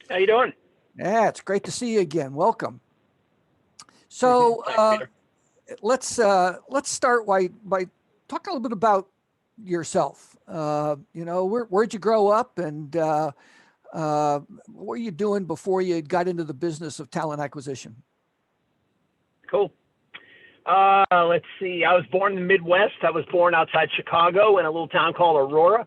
How you doing? Yeah, it's great to see you again. Welcome. Thanks, So Peter. let's start by talking a little bit about yourself. Where'd you grow up, and what were you doing before you got into the business of talent acquisition? Cool. Let's see. I was born in the Midwest. I was born outside Chicago in a little town called Aurora.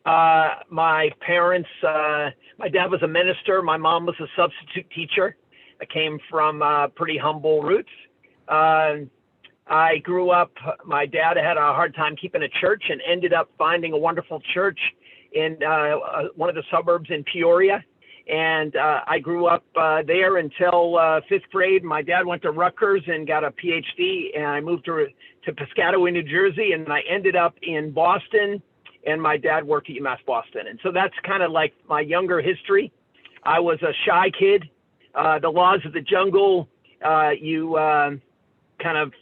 My parents, my dad was a minister. My mom was a substitute teacher. I came from pretty humble roots. I grew up, my dad had a hard time keeping a church and ended up finding a wonderful church in one of the suburbs in Peoria. And I grew up there until fifth grade. My dad went to Rutgers and got a PhD, and I moved to Piscataway, New Jersey, and I ended up in Boston, and my dad worked at UMass Boston. And so that's kind of like my younger history. I was a shy kid. The laws of the jungle, you kind of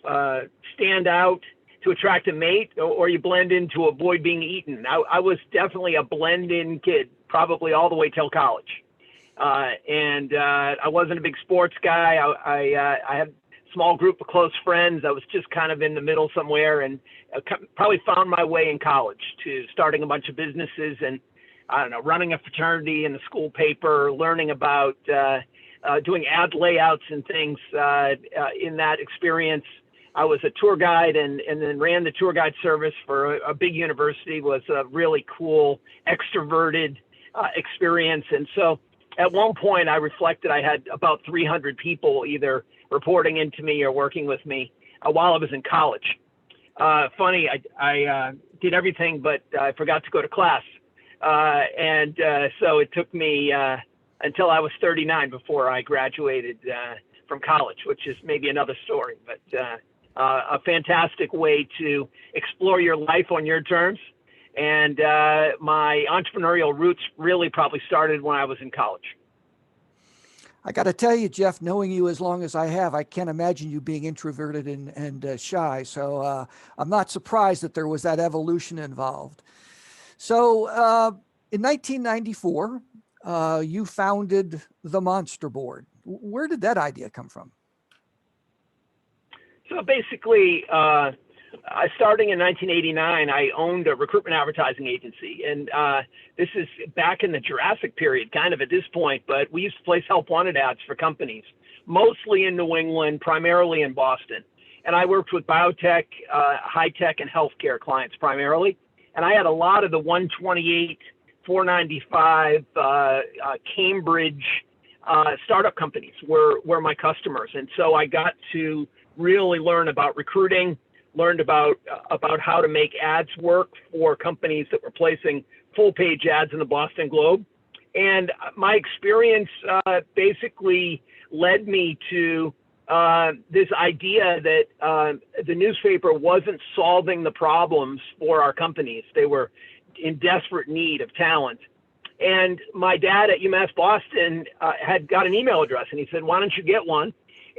stand out to attract a mate, or you blend in to avoid being eaten. I was definitely a blend-in kid, probably all the way till college. I wasn't a big sports guy. I had a small group of close friends. I was just kind of in the middle somewhere, and probably found my way in college to starting a bunch of businesses and, I don't know, running a fraternity in the school paper, learning about doing ad layouts and things. In that experience, I was a tour guide and then ran the tour guide service for a big university. Was a really cool, extroverted experience. And so at one point I reflected I had about 300 people either reporting into me or working with me while I was in college. Funny, I did everything, but I forgot to go to class. So it took me until I was 39 before I graduated from college, which is maybe another story, but a fantastic way to explore your life on your terms. And my entrepreneurial roots really probably started when I was in college. I got to tell you, Jeff, knowing you as long as I have, I can't imagine you being introverted and shy. So I'm not surprised that there was that evolution involved. So in 1994, you founded the Monster Board. Where did that idea come from? So basically, starting in 1989, I owned a recruitment advertising agency. And this is back in the Jurassic period, kind of at this point, but we used to place help wanted ads for companies, mostly in New England, primarily in Boston. And I worked with biotech, high tech, and healthcare clients primarily. And I had a lot of the 128, 495 Cambridge startup companies were my customers. And so I got to really learn about recruiting, learned about how to make ads work for companies that were placing full page ads in the Boston Globe. And my experience basically led me to this idea that the newspaper wasn't solving the problems for our companies. They were in desperate need of talent. And my dad at UMass Boston had got an email address, and he said, "Why don't you get one?"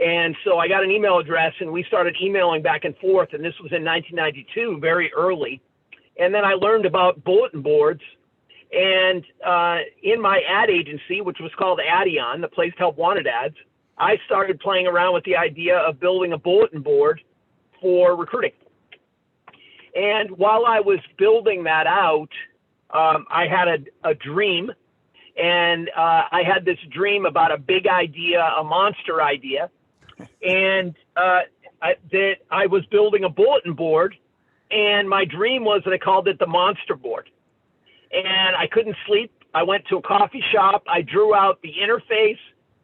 And so I got an email address, and we started emailing back and forth, and this was in 1992, very early. And then I learned about bulletin boards, and in my ad agency, which was called Addion, the place to help wanted ads, I started playing around with the idea of building a bulletin board for recruiting. And while I was building that out, I had a dream, and I had this dream about a big idea, a monster idea, and that I was building a bulletin board, and my dream was that I called it the Monster Board. And I couldn't sleep. I went to a coffee shop. I drew out the interface,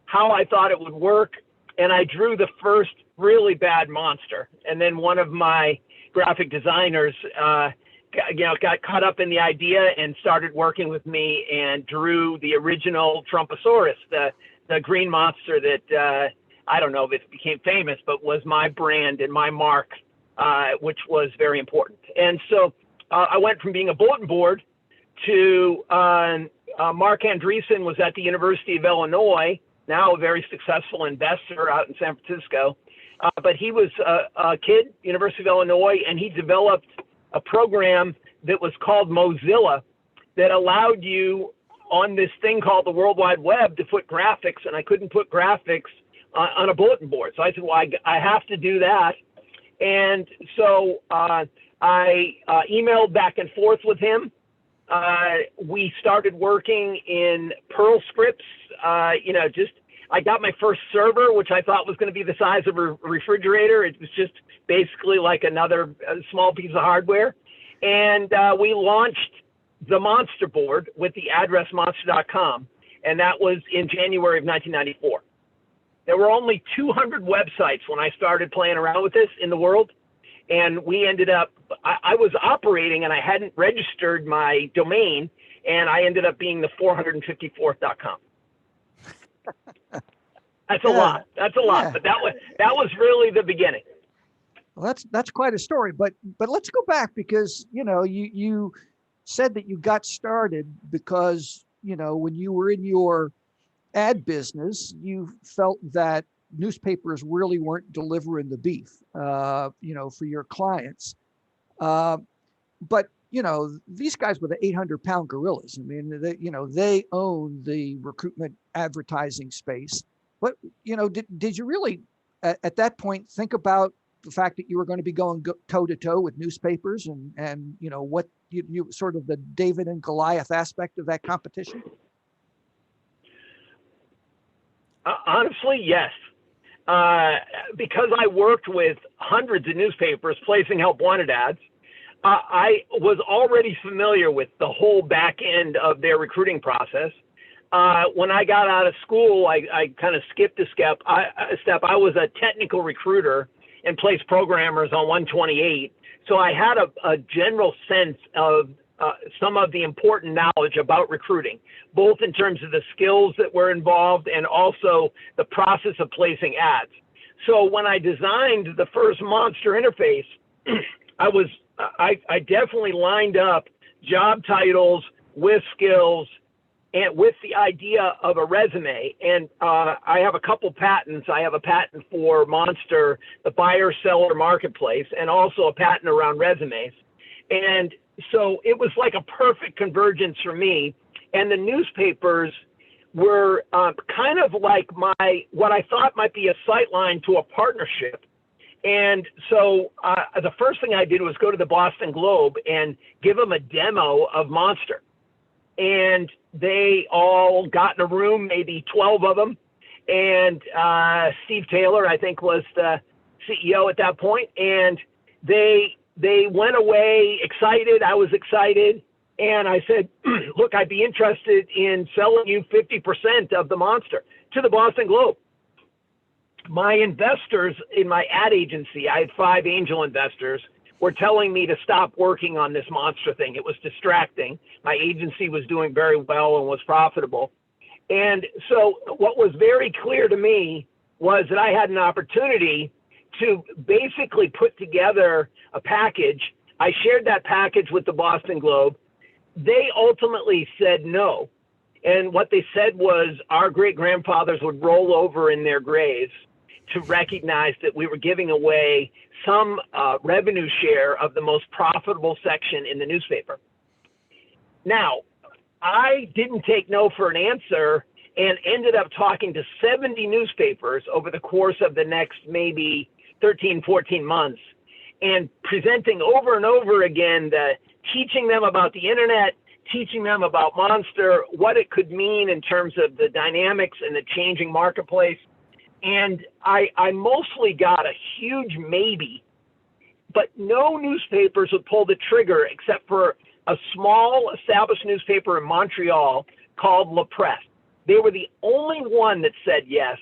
how I thought it would work, and I drew the first really bad monster. And then one of my graphic designers got caught up in the idea and started working with me and drew the original Trumposaurus, the green monster that I don't know if it became famous, but was my brand and my mark, which was very important. And so I went from being a bulletin board to Mark Andreessen was at the University of Illinois, now a very successful investor out in San Francisco. But he was a kid, University of Illinois, and he developed a program that was called Mozilla that allowed you on this thing called the World Wide Web to put graphics, and I couldn't put graphics on a bulletin board. So I said, well, I have to do that. And so I emailed back and forth with him. We started working in Perl scripts, I got my first server, which I thought was going to be the size of a refrigerator. It was just basically like another small piece of hardware. And we launched the Monster board with the address monster.com. And that was in January of 1994. There were only 200 websites when I started playing around with this in the world. And we ended up, I was operating and I hadn't registered my domain, and I ended up being the 454th.com. That's a lot. That's a lot. Yeah. But that was really the beginning. Well, that's quite a story. But let's go back, because you said that you got started because when you were in your ad business, you felt that newspapers really weren't delivering the beef, for your clients. But these guys were the 800-pound gorillas. I mean, they own the recruitment advertising space. But did you really at that point think about the fact that you were going to be going toe to toe with newspapers, and what you sort of the David and Goliath aspect of that competition? Honestly, yes. Because I worked with hundreds of newspapers placing help wanted ads, I was already familiar with the whole back end of their recruiting process. When I got out of school, I kind of skipped a step. I was a technical recruiter and placed programmers on 128. So I had a general sense of some of the important knowledge about recruiting, both in terms of the skills that were involved and also the process of placing ads. So when I designed the first Monster interface, I definitely lined up job titles with skills and with the idea of a resume. And I have a couple patents. I have a patent for Monster, the buyer-seller marketplace, and also a patent around resumes. And so it was like a perfect convergence for me. And the newspapers were kind of like what I thought might be a sightline to a partnership. And so the first thing I did was go to the Boston Globe and give them a demo of Monster. And they all got in a room, maybe 12 of them. And Steve Taylor, I think, was the CEO at that point. And they went away excited. I was excited. And I said, look, I'd be interested in selling you 50% of the Monster to the Boston Globe. My investors in my ad agency, I had 5 angel investors, were telling me to stop working on this Monster thing. It was distracting. My agency was doing very well and was profitable. And so what was very clear to me was that I had an opportunity to basically put together a package. I shared that package with the Boston Globe. They ultimately said no. And what they said was our great-grandfathers would roll over in their graves to recognize that we were giving away some revenue share of the most profitable section in the newspaper. Now, I didn't take no for an answer and ended up talking to 70 newspapers over the course of the next maybe 13, 14 months, and presenting over and over again, teaching them about the internet, teaching them about Monster, what it could mean in terms of the dynamics and the changing marketplace. And I mostly got a huge maybe, but no newspapers would pull the trigger except for a small established newspaper in Montreal called La Presse. They were the only one that said yes.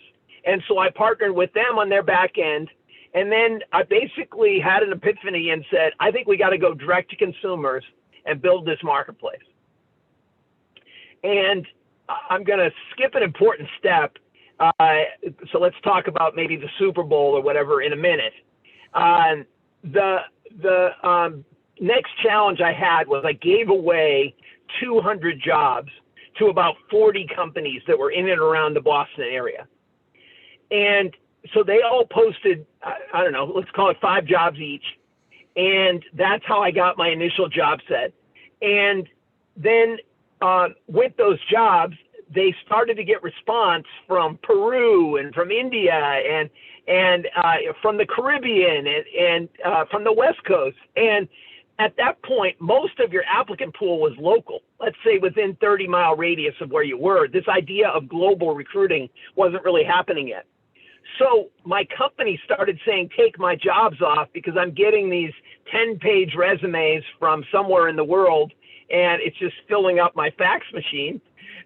And so I partnered with them on their back end. And then I basically had an epiphany and said, I think we got to go direct to consumers and build this marketplace. And I'm going to skip an important step. So let's talk about maybe the Super Bowl or whatever in a minute. The next challenge I had was I gave away 200 jobs to about 40 companies that were in and around the Boston area. And so they all posted, I don't know, let's call it 5 jobs each. And that's how I got my initial job set. And then with those jobs, they started to get response from Peru and from India and from the Caribbean and from the West Coast. And at that point, most of your applicant pool was local, let's say within 30-mile radius of where you were. This idea of global recruiting wasn't really happening yet. So my company started saying, take my jobs off because I'm getting these 10-page resumes from somewhere in the world, and it's just filling up my fax machine.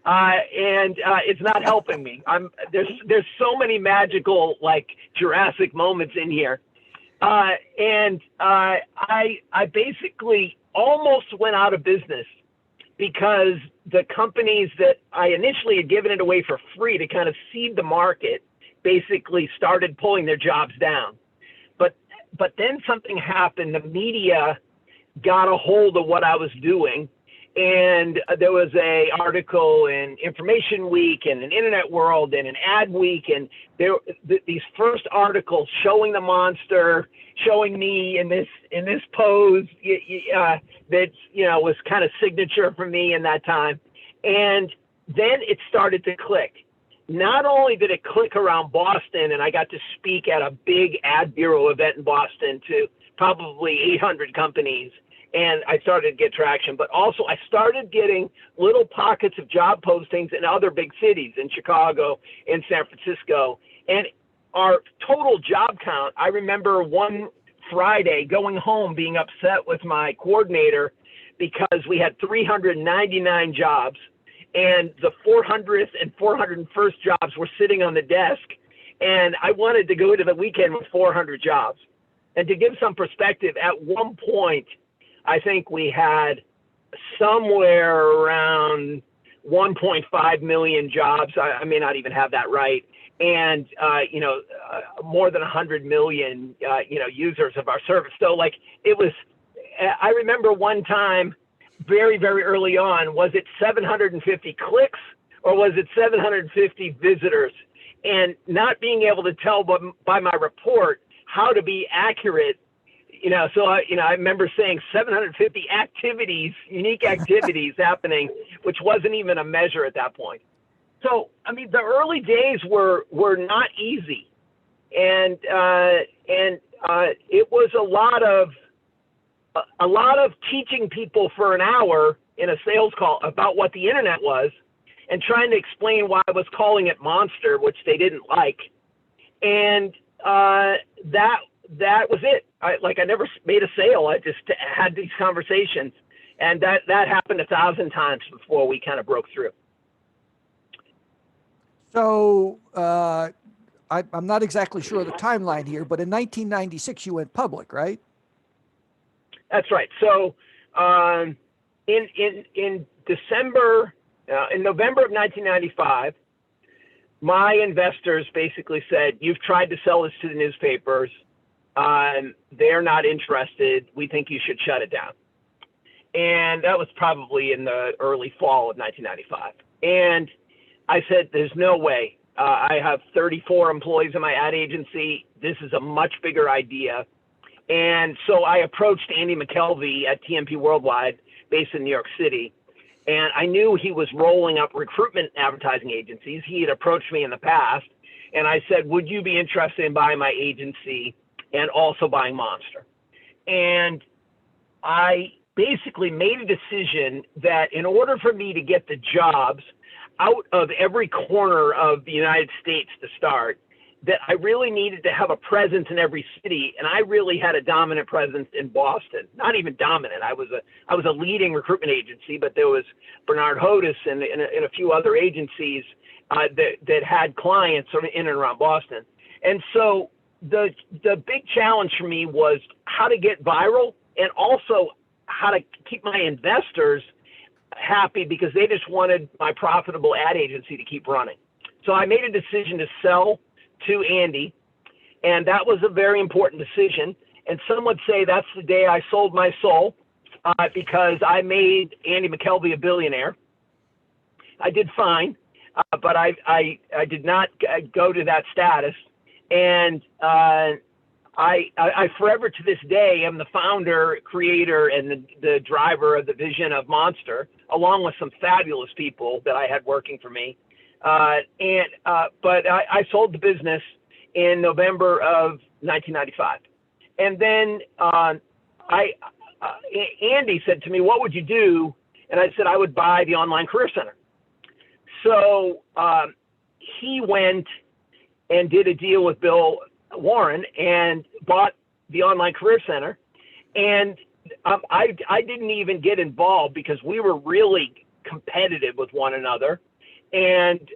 And it's not helping me. There's so many magical, like, Jurassic moments in here. And I basically almost went out of business because the companies that I initially had given it away for free to kind of seed the market basically started pulling their jobs down. But then something happened. The media got a hold of what I was doing. And there was a article in Information Week and an Internet World and an Ad Week, and these first articles showing the monster, showing me in this pose that was kind of signature for me in that time. And then it started to click. Not only did it click around Boston, and I got to speak at a big ad bureau event in Boston to probably 800 companies, and I started to get traction, but also I started getting little pockets of job postings in other big cities, in Chicago, in San Francisco. And our total job count, I remember one Friday going home being upset with my coordinator because we had 399 jobs, and the 400th and 401st jobs were sitting on the desk, and I wanted to go into the weekend with 400 jobs. And to give some perspective, at one point, I think we had somewhere around 1.5 million jobs. I may not even have that right. And, more than 100 million, users of our service. So like it was, I remember one time very, very early on, was it 750 clicks or was it 750 visitors? And not being able to tell by my report how to be accurate. So I remember saying 750 activities, unique activities happening, which wasn't even a measure at that point. So, the early days were not easy. And it was a lot of teaching people for an hour in a sales call about what the internet was and trying to explain why I was calling it monster, which they didn't like. And that was it. I never made a sale. I just had these conversations, and that happened 1,000 times before we kind of broke through. So I'm not exactly sure of the timeline here, but in 1996 you went public, right? That's right. So in December, in November of 1995, my investors basically said, "You've tried to sell this to the newspapers. They're not interested. We think you should shut it down." And that was probably in the early fall of 1995. And I said, there's no way. I have 34 employees in my ad agency. This is a much bigger idea. And so I approached Andy McKelvey at TMP Worldwide, based in New York City. And I knew he was rolling up recruitment advertising agencies. He had approached me in the past. And I said, would you be interested in buying my agency and also buying Monster? And I basically made a decision that in order for me to get the jobs out of every corner of the United States to start, that I really needed to have a presence in every city. And I really had a dominant presence in Boston. Not even dominant. I was a leading recruitment agency, but there was Bernard Hodis and a few other agencies that had clients sort of in and around Boston. And so the big challenge for me was how to get viral and also how to keep my investors happy because they just wanted my profitable ad agency to keep running. So I made a decision to sell to Andy, and that was a very important decision. And some would say that's the day I sold my soul because I made Andy McKelvey a billionaire. I did fine, but I did not go to that status. And I forever to this day am the founder, creator, and the driver of the vision of Monster, along with some fabulous people that I had working for me. But I sold the business in November of 1995. And then Andy said to me, "What would you do?" And I said, "I would buy the Online Career Center." So he went and did a deal with Bill Warren and bought the Online Career Center. And I didn't even get involved because we were really competitive with one another. And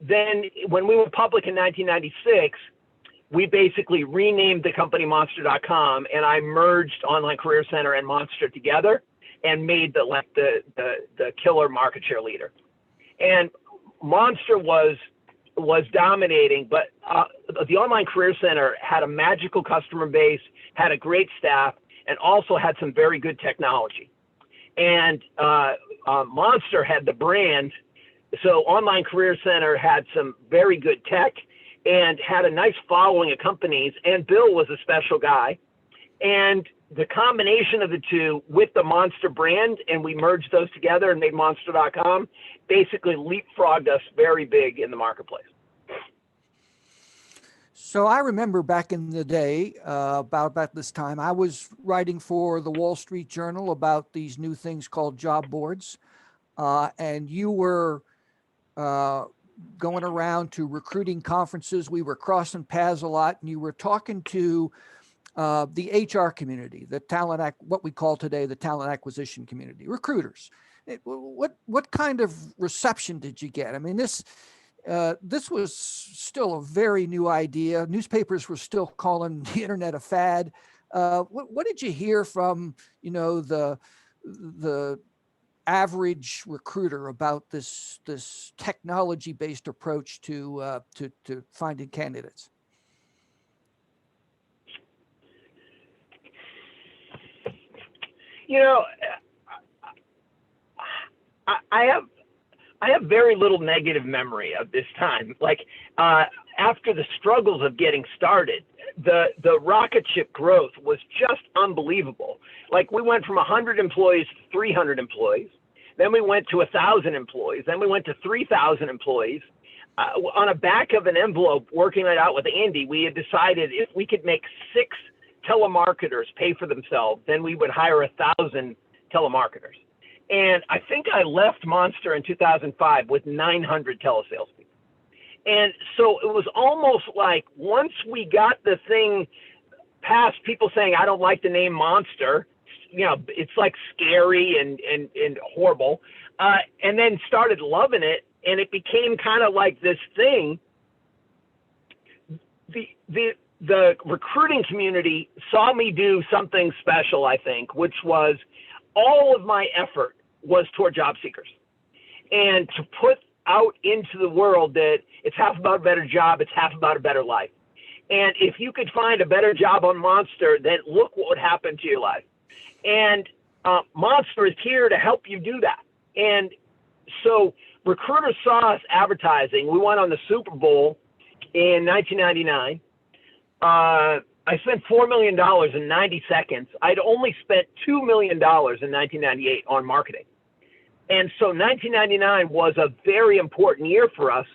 then when we went public in 1996, we basically renamed the company Monster.com, and I merged Online Career Center and Monster together and made the killer market share leader. And Monster was dominating, but the Online Career Center had a magical customer base, had a great staff, and also had some very good technology. And Monster had the brand. So Online Career Center had some very good tech and had a nice following of companies, and Bill was a special guy. And the combination of the two with the Monster brand, and we merged those together and made Monster.com, basically leapfrogged us very big in the marketplace. So I remember back in the day, about this time, I was writing for the Wall Street Journal about these new things called job boards. And you were going around to recruiting conferences. We were crossing paths a lot, and you were talking to the HR community, the what we call today the talent acquisition community, recruiters. What kind of reception did you get? I mean, this was still a very new idea. Newspapers were still calling the internet a fad. What did you hear from, the average recruiter about this technology-based approach to finding candidates? I have very little negative memory of this time. Like after the struggles of getting started, the rocket ship growth was just unbelievable. Like we went from 100 employees to 300 employees. Then we went to 1,000 employees. Then we went to 3,000 employees. On a back of an envelope, working it out with Andy, we had decided if we could make 6 telemarketers pay for themselves, then we would hire 1,000 telemarketers. And I think I left Monster in 2005 with 900 telesales people. And so it was almost like once we got the thing past people saying, I don't like the name Monster, it's like scary and horrible, and then started loving it, and it became kind of like this thing. The recruiting community saw me do something special, I think, which was all of my effort was toward job seekers, and to put out into the world that it's half about a better job, it's half about a better life. And if you could find a better job on Monster, then look what would happen to your life. And Monster is here to help you do that. And so recruiters saw us advertising. We went on the Super Bowl in 1999. I spent $4 million in 90 seconds. I'd only spent $2 million in 1998 on marketing. And so 1999 was a very important year for us.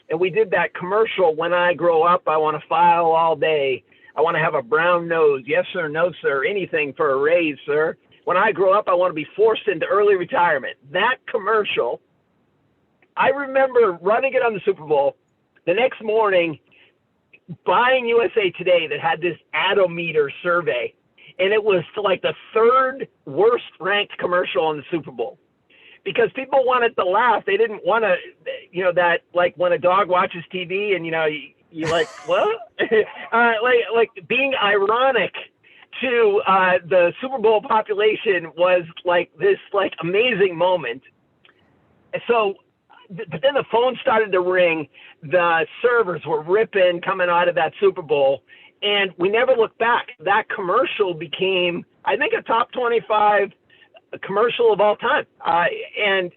And we did that commercial, when I grow up, I want to file all day. I want to have a brown nose. Yes, sir. No, sir. Anything for a raise, sir. When I grow up, I want to be forced into early retirement. That commercial, I remember running it on the Super Bowl. The next morning, buying USA Today that had this Adometer survey, and it was like the 3rd worst ranked commercial in the Super Bowl. Because people wanted to laugh. They didn't want to, that like when a dog watches TV and, you're like, what? like being ironic to the Super Bowl population was like this like amazing moment. And so, but then the phone started to ring. The servers were ripping coming out of that Super Bowl, and we never looked back. That commercial became, I think, a top 25 commercial of all time. And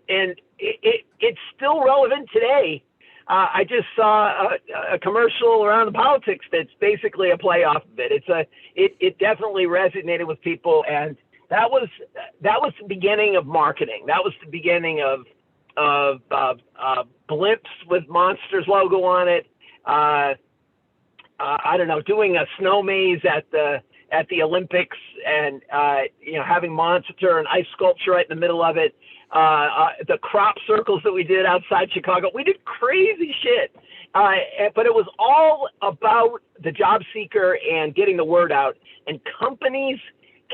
it's still relevant today. I just saw a commercial around the politics that's basically a play off of it. It definitely resonated with people, and that was the beginning of marketing. That was the beginning of blimps with Monster's logo on it. I don't know, doing a snow maze at the Olympics, and having Monster and ice sculpture right in the middle of it. The crop circles that we did outside Chicago, we did crazy shit. But it was all about the job seeker and getting the word out. And companies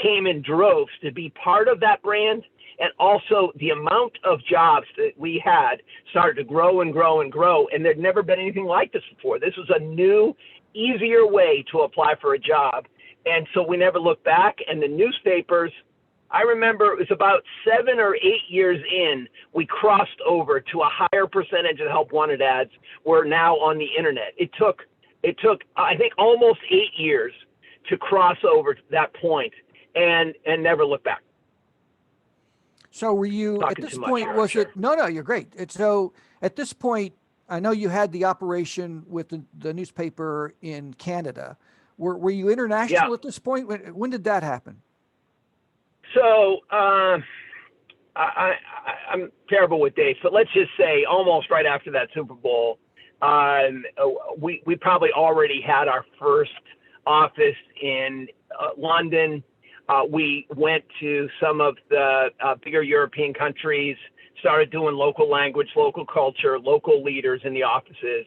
came in droves to be part of that brand. And also the amount of jobs that we had started to grow and grow and grow. And there'd never been anything like this before. This was a new, easier way to apply for a job. And so we never looked back. And the newspapers, I remember it was about 7 or 8 years in, we crossed over to a higher percentage of help wanted ads were now on the internet. It took I think almost 8 years to cross over to that point and never look back. So were you Talking at this too much point, here, was sure. it, no, you're great. So at this point, I know you had the operation with the newspaper in Canada. Were you international at this point? When did that happen? So I'm terrible with dates, but let's just say almost right after that Super Bowl, we probably already had our first office in London. We went to some of the bigger European countries, started doing local language, local culture, local leaders in the offices.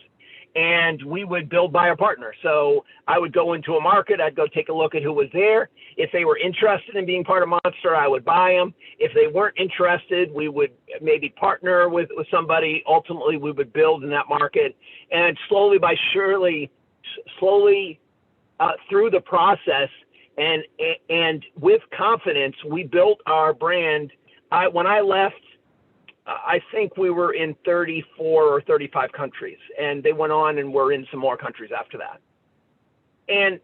And we would build by our partner. So I would go into a market, I'd go take a look at who was there. If they were interested in being part of Monster, I would buy them. If they weren't interested, we would maybe partner with somebody. Ultimately, we would build in that market. And slowly through the process and with confidence, we built our brand. When I left, I think we were in 34 or 35 countries, and they went on and were in some more countries after that. And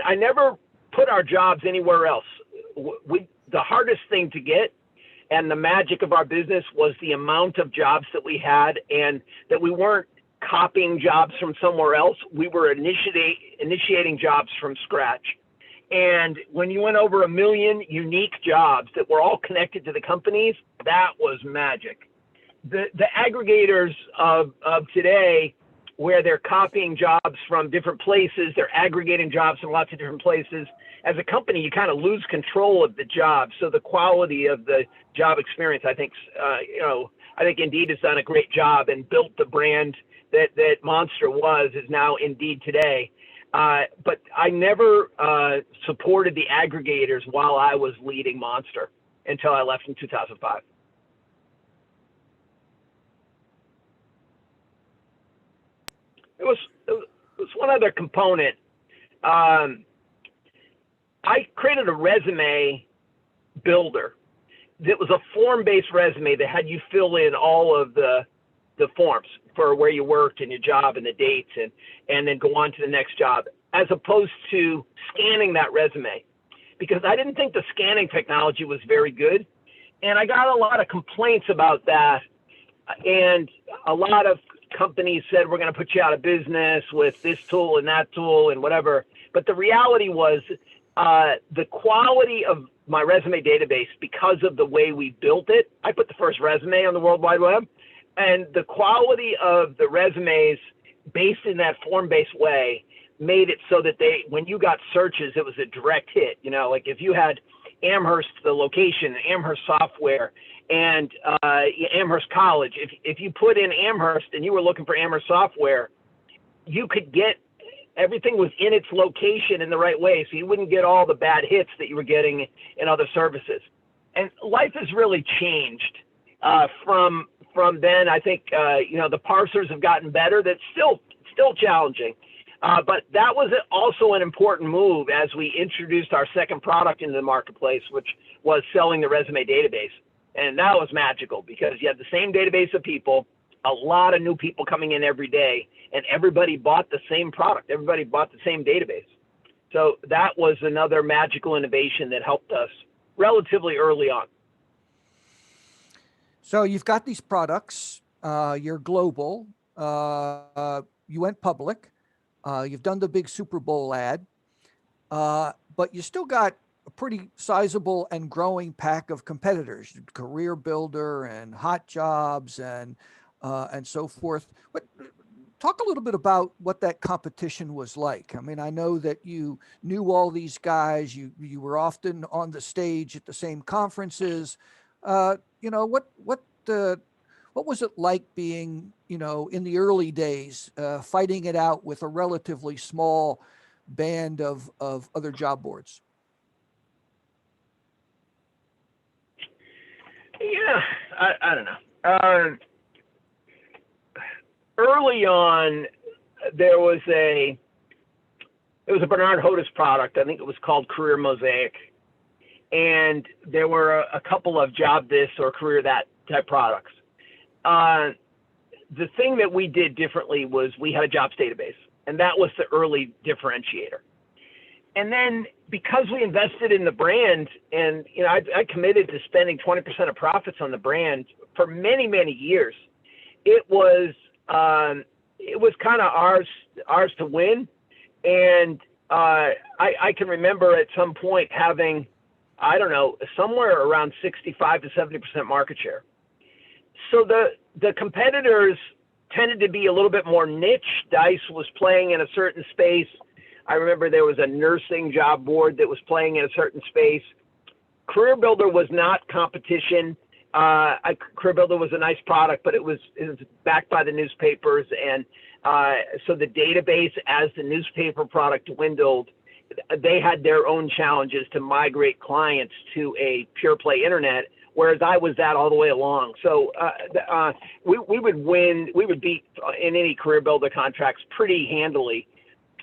I never put our jobs anywhere else. The hardest thing to get and the magic of our business was the amount of jobs that we had, and that we weren't copying jobs from somewhere else. We were initiating jobs from scratch. And when you went over 1 million unique jobs that were all connected to the companies, that was magic. The aggregators of today, where they're copying jobs from different places, they're aggregating jobs from lots of different places. As a company, you kind of lose control of the job. So the quality of the job experience, I think Indeed has done a great job and built the brand that Monster is now Indeed today. But I never supported the aggregators while I was leading Monster until I left in 2005. It was one other component. I created a resume builder that was a form-based resume that had you fill in all of the forms for where you worked and your job and the dates and then go on to the next job, as opposed to scanning that resume, because I didn't think the scanning technology was very good. And I got a lot of complaints about that. And a lot of companies said, we're going to put you out of business with this tool and that tool and whatever. But the reality was the quality of my resume database, because of the way we built it, I put the first resume on the World Wide Web. And the quality of the resumes based in that form-based way made it so that when you got searches, it was a direct hit. Like if you had Amherst, the location, Amherst software, and Amherst College, if you put in Amherst and you were looking for Amherst software, you could get everything was in its location in the right way. So you wouldn't get all the bad hits that you were getting in other services. And life has really changed from then. I think, the parsers have gotten better. That's still challenging. But that was also an important move as we introduced our second product into the marketplace, which was selling the resume database. And that was magical because you had the same database of people, a lot of new people coming in every day, and everybody bought the same product. Everybody bought the same database. So that was another magical innovation that helped us relatively early on. So you've got these products, you're global. You went public. You've done the big Super Bowl ad, but you still got a pretty sizable and growing pack of competitors, Career Builder and Hot Jobs and so forth. But talk a little bit about what that competition was like. I mean, I know that you knew all these guys. You were often on the stage at the same conferences. What was it like being, in the early days, fighting it out with a relatively small band of other job boards? Yeah, I don't know. Early on, there was a Bernard Hodes product. I think it was called Career Mosaic, and there were a couple of Job This or Career That type products. The thing that we did differently was we had a jobs database, and that was the early differentiator. And then because we invested in the brand, and I committed to spending 20% of profits on the brand for many, many years, it was kind of ours to win. And I can remember at some point having, I don't know, somewhere around 65 to 70% market share. So the competitors tended to be a little bit more niche. Dice was playing in a certain space. I remember there was a nursing job board that was playing in a certain space. Career Builder was not competition. Career Builder was a nice product, but it was backed by the newspapers. And so the database, as the newspaper product dwindled, they had their own challenges to migrate clients to a pure play internet, whereas I was that all the way along. So we would win, we would beat in any Career Builder contracts pretty handily.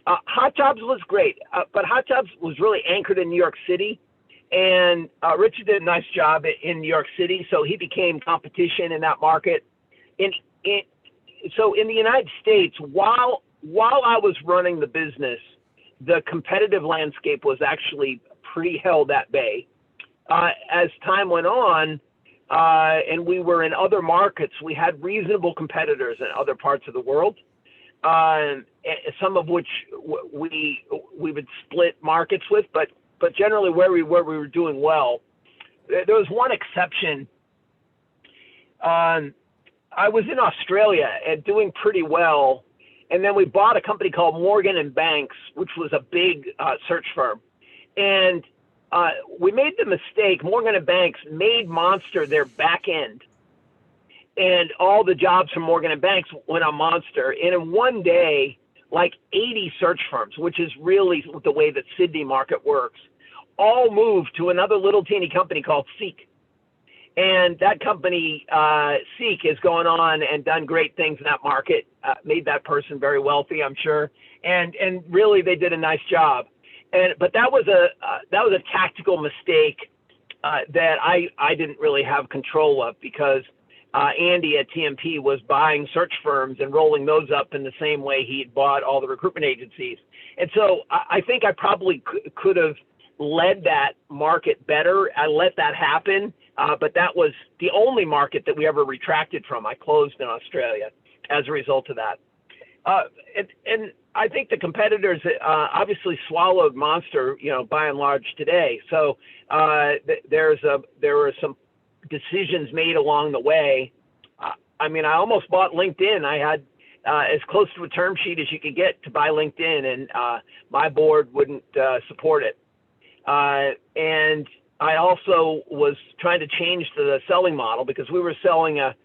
Hot Jobs was great, but Hot Jobs was really anchored in New York City. And Richard did a nice job in New York City, so he became competition in that market. So in the United States, while I was running the business, the competitive landscape was actually pretty held at bay. As time went on, and we were in other markets, we had reasonable competitors in other parts of the world, some of which we would split markets with, but generally where we were doing well. There was one exception. I was in Australia and doing pretty well, and then we bought a company called Morgan and Banks, which was a big search firm. And we made the mistake, Morgan and Banks made Monster their back end. And all the jobs from Morgan and Banks went on Monster. And in one day, like 80 search firms, which is really the way that Sydney market works, all moved to another little teeny company called Seek. And that company, Seek, has gone on and done great things in that market, made that person very wealthy, I'm sure. And really, they did a nice job. But that was a tactical mistake that I didn't really have control of, because Andy at TMP was buying search firms and rolling those up in the same way he had bought all the recruitment agencies. And so I think I probably could have led that market better. I let that happen, but that was the only market that we ever retracted from. I closed in Australia as a result of that. And I think the competitors obviously swallowed Monster, by and large today. So there were some decisions made along the way. I almost bought LinkedIn. I had as close to a term sheet as you could get to buy LinkedIn, and my board wouldn't support it. And I also was trying to change the selling model, because we were selling a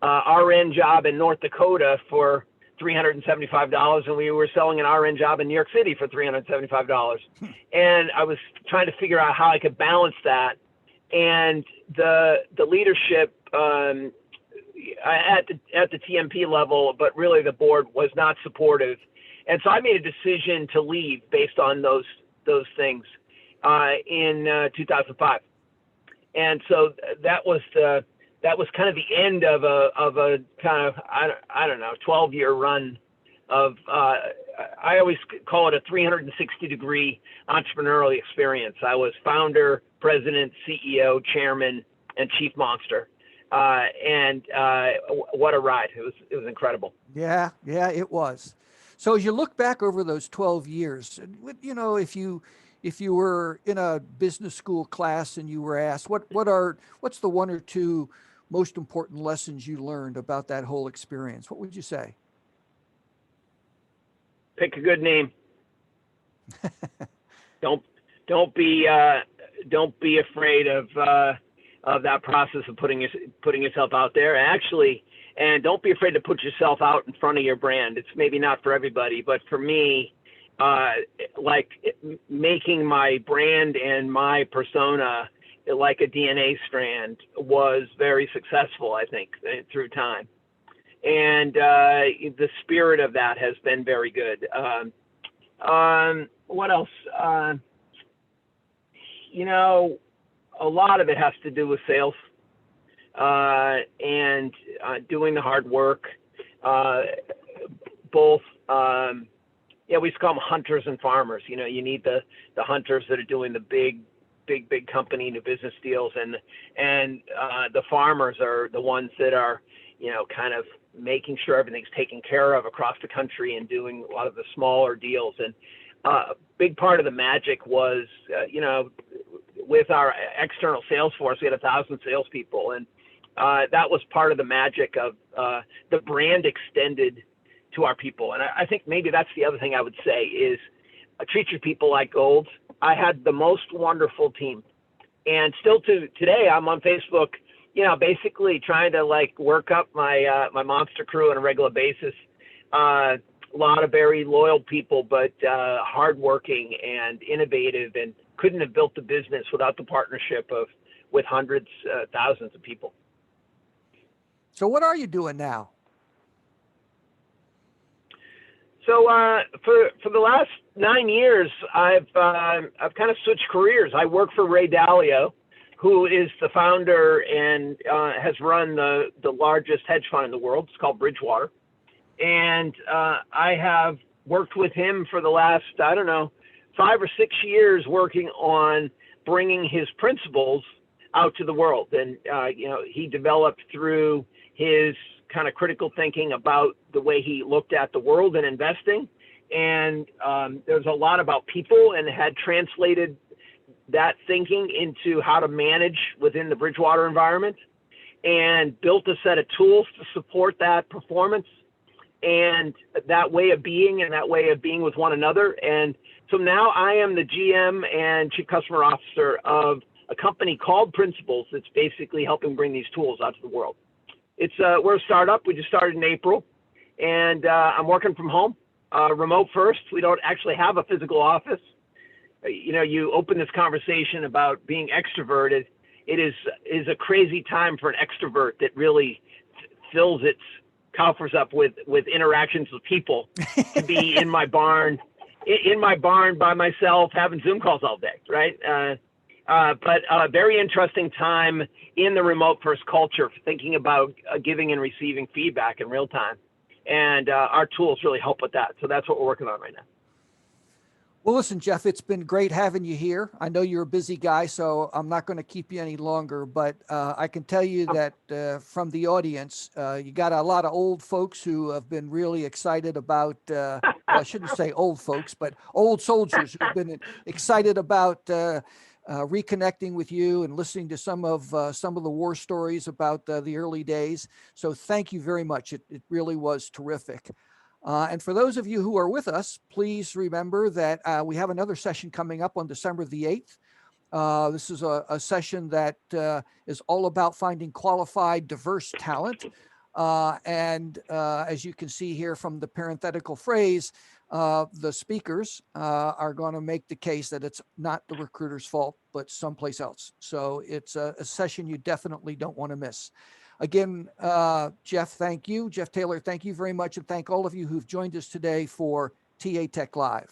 RN job in North Dakota for $375, and we were selling an RN job in New York City for $375. And I was trying to figure out how I could balance that. And the leadership at the TMP level, but really the board, was not supportive. And so I made a decision to leave based on those things in 2005. And so that was kind of the end of a kind of, I don't know, 12-year run of, I always call it a 360-degree entrepreneurial experience. I was founder, president, CEO, chairman, and chief Monster. What a ride. It was incredible. Yeah, yeah, it was. So as you look back over those 12 years, you know, if you were in a business school class and you were asked what's the one or two most important lessons you learned about that whole experience, what would you say? Pick a good name. Don't don't be don't be afraid of that process of putting yourself out there. Actually, and don't be afraid to put yourself out in front of your brand. It's maybe not for everybody, but for me, like making my brand and my persona like a DNA strand was very successful, I think, through time. And the spirit of that has been very good. What else? You know, a lot of it has to do with sales and doing the hard work. Both, yeah, we used to call them hunters and farmers. You know, you need the hunters that are doing the big company new business deals, and the farmers are the ones that are, you know, kind of making sure everything's taken care of across the country and doing a lot of the smaller deals. And a big part of the magic was, you know, with our external sales force, we had 1,000 salespeople, and that was part of the magic of the brand extended to our people. And I think maybe that's the other thing I would say is treat your people like gold. I had the most wonderful team, and still to today, I'm on Facebook, you know, basically trying to like work up my my monster crew on a regular basis. A lot of very loyal people, but hardworking and innovative, and couldn't have built the business without the partnership of with hundreds, thousands of people. So what are you doing now? So for the last 9 years, I've kind of switched careers. I work for Ray Dalio, who is the founder and has run the largest hedge fund in the world. It's called Bridgewater. And I have worked with him for the last, I don't know, 5 or 6 years working on bringing his principles out to the world. And, you know, he developed through his kind of critical thinking about the way he looked at the world and investing. And there's a lot about people, and had translated that thinking into how to manage within the Bridgewater environment, and built a set of tools to support that performance and that way of being, and that way of being with one another. And so now I am the GM and Chief Customer Officer of a company called Principles that's basically helping bring these tools out to the world. It's we're a startup. We just started in April, and I'm working from home, remote first. We don't actually have a physical office. You know, you open this conversation about being extroverted. It is a crazy time for an extrovert that really fills its coffers up with interactions with people, to be in my barn by myself, having Zoom calls all day, right? But a very interesting time in the remote first culture, thinking about giving and receiving feedback in real time. And our tools really help with that. So that's what we're working on right now. Well, listen, Jeff, it's been great having you here. I know you're a busy guy, so I'm not going to keep you any longer, but I can tell you that from the audience, you got a lot of old folks who have been really excited about, well, I shouldn't say old folks, but old soldiers who've been excited about reconnecting with you and listening to some of the war stories about the early days. So thank you very much. It really was terrific. And for those of you who are with us, please remember that we have another session coming up on December the 8th. This is a session that is all about finding qualified, diverse talent. And as you can see here from the parenthetical phrase, the speakers are going to make the case that it's not the recruiter's fault, but someplace else. So it's a session you definitely don't want to miss. Again, Jeff, thank you. Jeff Taylor, thank you very much. And thank all of you who've joined us today for TAtech Live.